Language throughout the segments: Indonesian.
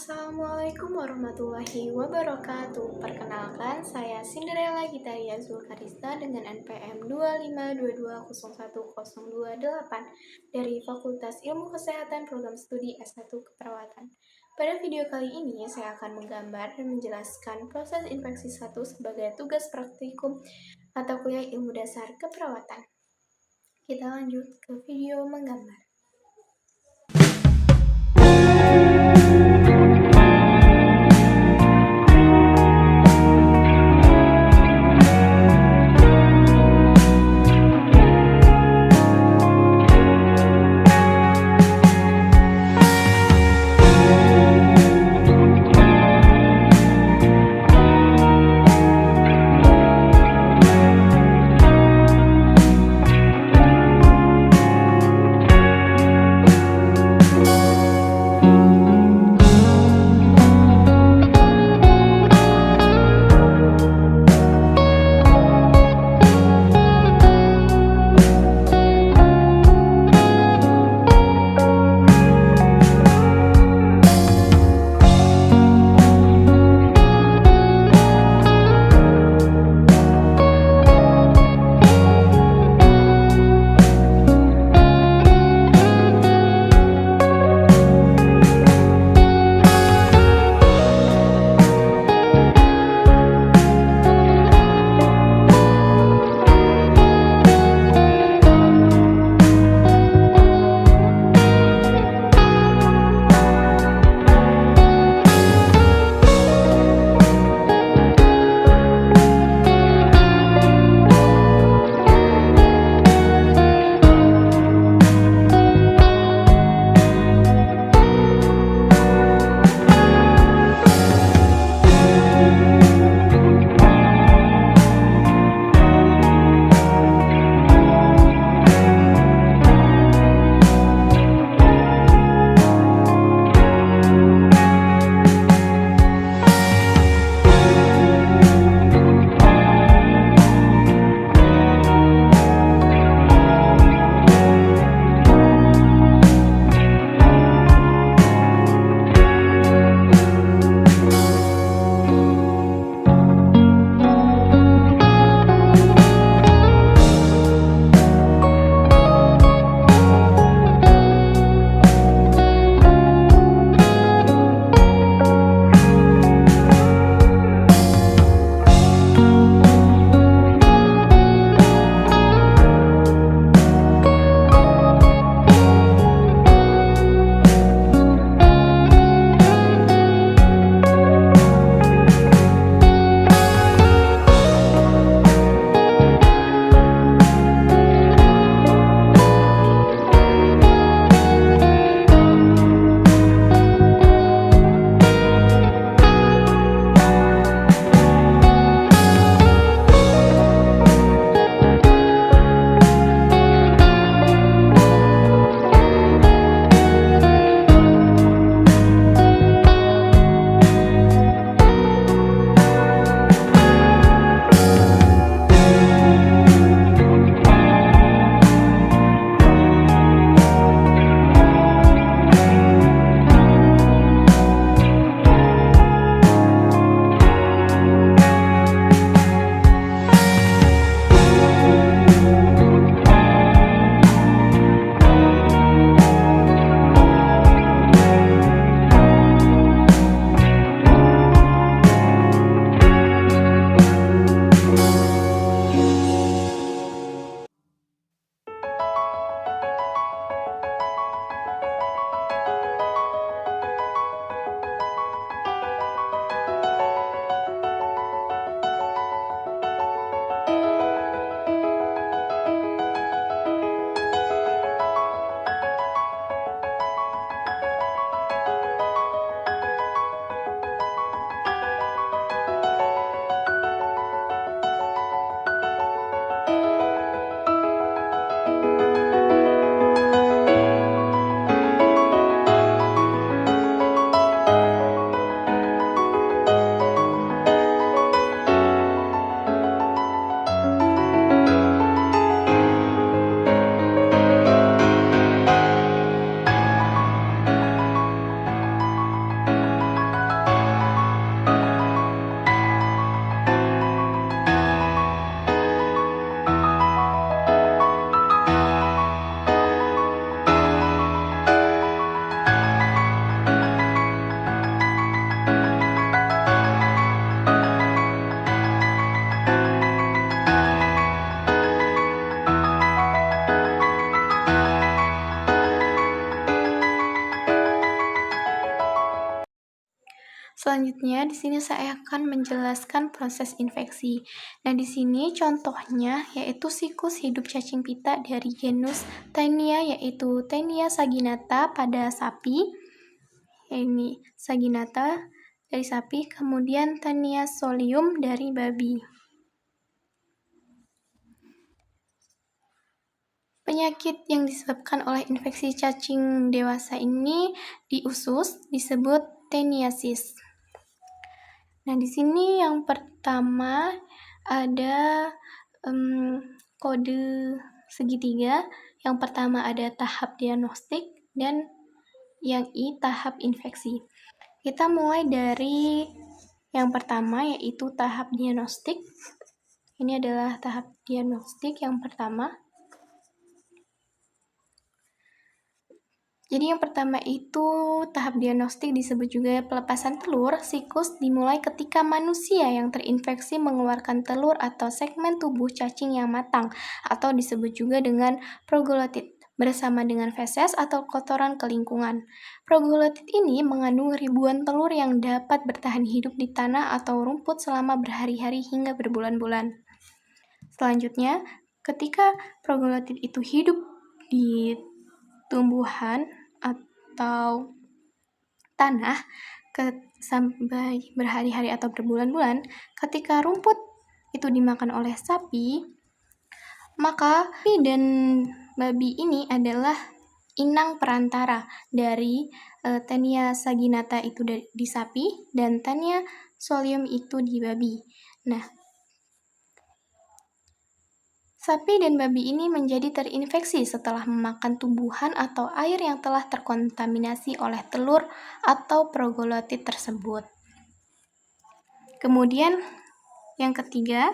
Assalamualaikum warahmatullahi wabarakatuh. Perkenalkan, saya Cinderella Gitaria Zulkarista dengan NPM 252201028 dari Fakultas Ilmu Kesehatan Program Studi S1 Keperawatan. Pada video kali ini, saya akan menggambar dan menjelaskan proses infeksi 1 sebagai tugas praktikum mata kuliah Ilmu Dasar Keperawatan. Kita lanjut ke video menggambar. Selanjutnya, di sini saya akan menjelaskan proses infeksi. Nah, di sini contohnya yaitu siklus hidup cacing pita dari genus Taenia, yaitu Taenia saginata pada sapi. Ini saginata dari sapi, kemudian Taenia solium dari babi. Penyakit yang disebabkan oleh infeksi cacing dewasa ini di usus disebut teniasis. Nah, di sini yang pertama ada kode segitiga. Yang pertama ada tahap diagnostik dan yang I tahap infeksi. Kita mulai dari yang pertama yaitu tahap diagnostik. Ini adalah tahap diagnostik yang pertama. Jadi yang pertama itu tahap diagnostik disebut juga pelepasan telur. Siklus dimulai ketika manusia yang terinfeksi mengeluarkan telur atau segmen tubuh cacing yang matang, atau disebut juga dengan proglotit, bersama dengan feses atau kotoran ke lingkungan. Proglotit ini mengandung ribuan telur yang dapat bertahan hidup di tanah atau rumput selama berhari-hari hingga berbulan-bulan. Selanjutnya, ketika proglotit itu hidup di tumbuhan atau tanah sampai berhari-hari atau berbulan-bulan, ketika rumput itu dimakan oleh sapi, maka sapi dan babi ini adalah inang perantara dari Taenia saginata itu di sapi dan Taenia solium itu di babi. Nah, sapi dan babi ini menjadi terinfeksi setelah memakan tumbuhan atau air yang telah terkontaminasi oleh telur atau proglotit tersebut. Kemudian yang ketiga,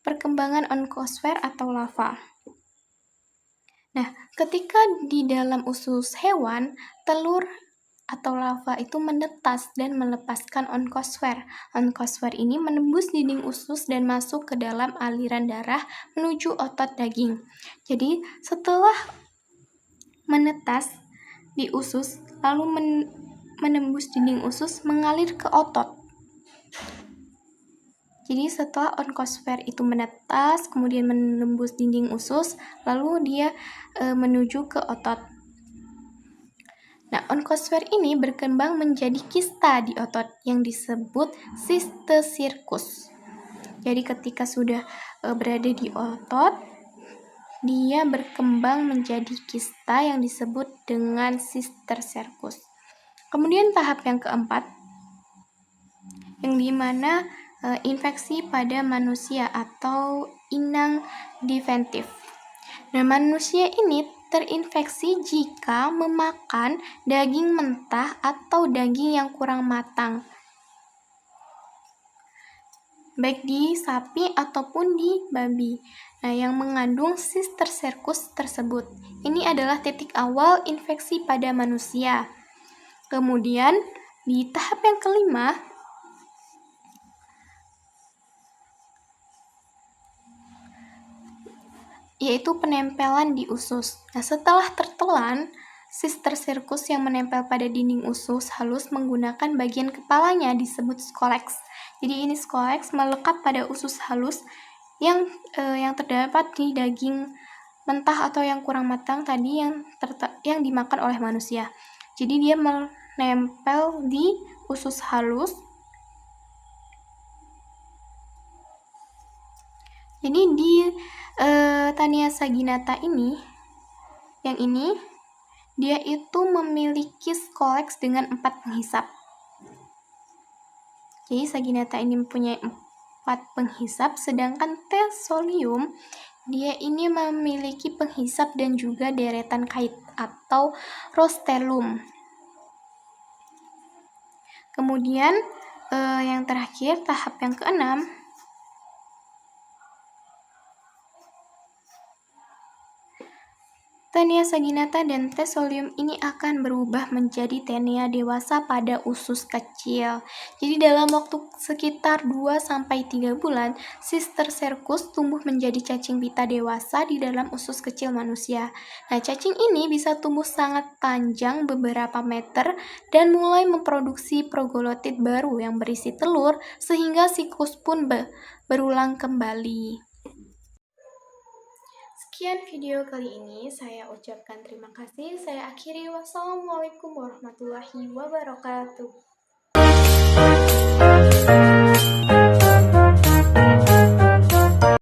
perkembangan onkosfer atau lava. Nah, ketika di dalam usus hewan, telur atau lava itu menetas dan melepaskan onkosfer. Onkosfer ini menembus dinding usus dan masuk ke dalam aliran darah menuju otot daging. Jadi, setelah menetas di usus, lalu menembus dinding usus, mengalir ke otot. Jadi, setelah onkosfer itu menetas, kemudian menembus dinding usus, lalu dia menuju ke otot. Nah, onkosfer ini berkembang menjadi kista di otot yang disebut cystocircus. Jadi ketika sudah berada di otot, dia berkembang menjadi kista yang disebut dengan cystocircus. Kemudian tahap yang keempat, yang dimana infeksi pada manusia atau inang defensive. Nah, manusia ini terinfeksi jika memakan daging mentah atau daging yang kurang matang, baik di sapi ataupun di babi. Nah, yang mengandung Cystocircus tersebut. Ini adalah titik awal infeksi pada manusia. Kemudian, di tahap yang kelima, yaitu penempelan di usus. Nah, setelah tertelan, Cystocircus yang menempel pada dinding usus halus menggunakan bagian kepalanya disebut scolex. Jadi ini scolex melekat pada usus halus yang terdapat di daging mentah atau yang kurang matang tadi yang dimakan oleh manusia. Jadi dia menempel di usus halus. Jadi di Taenia saginata ini, yang ini, dia itu memiliki scolex dengan 4 penghisap. Jadi saginata ini mempunyai 4 penghisap, sedangkan T. solium, dia ini memiliki penghisap dan juga deretan kait atau rostellum. Kemudian yang terakhir, tahap yang keenam, Taenia saginata dan Thesolium ini akan berubah menjadi Taenia dewasa pada usus kecil. Jadi dalam waktu sekitar 2-3 bulan, Sistercercus tumbuh menjadi cacing pita dewasa di dalam usus kecil manusia. Nah, cacing ini bisa tumbuh sangat panjang beberapa meter dan mulai memproduksi proglotit baru yang berisi telur sehingga siklus pun berulang kembali. Sekian video kali ini, saya ucapkan terima kasih. Saya akhiri, wassalamualaikum warahmatullahi wabarakatuh.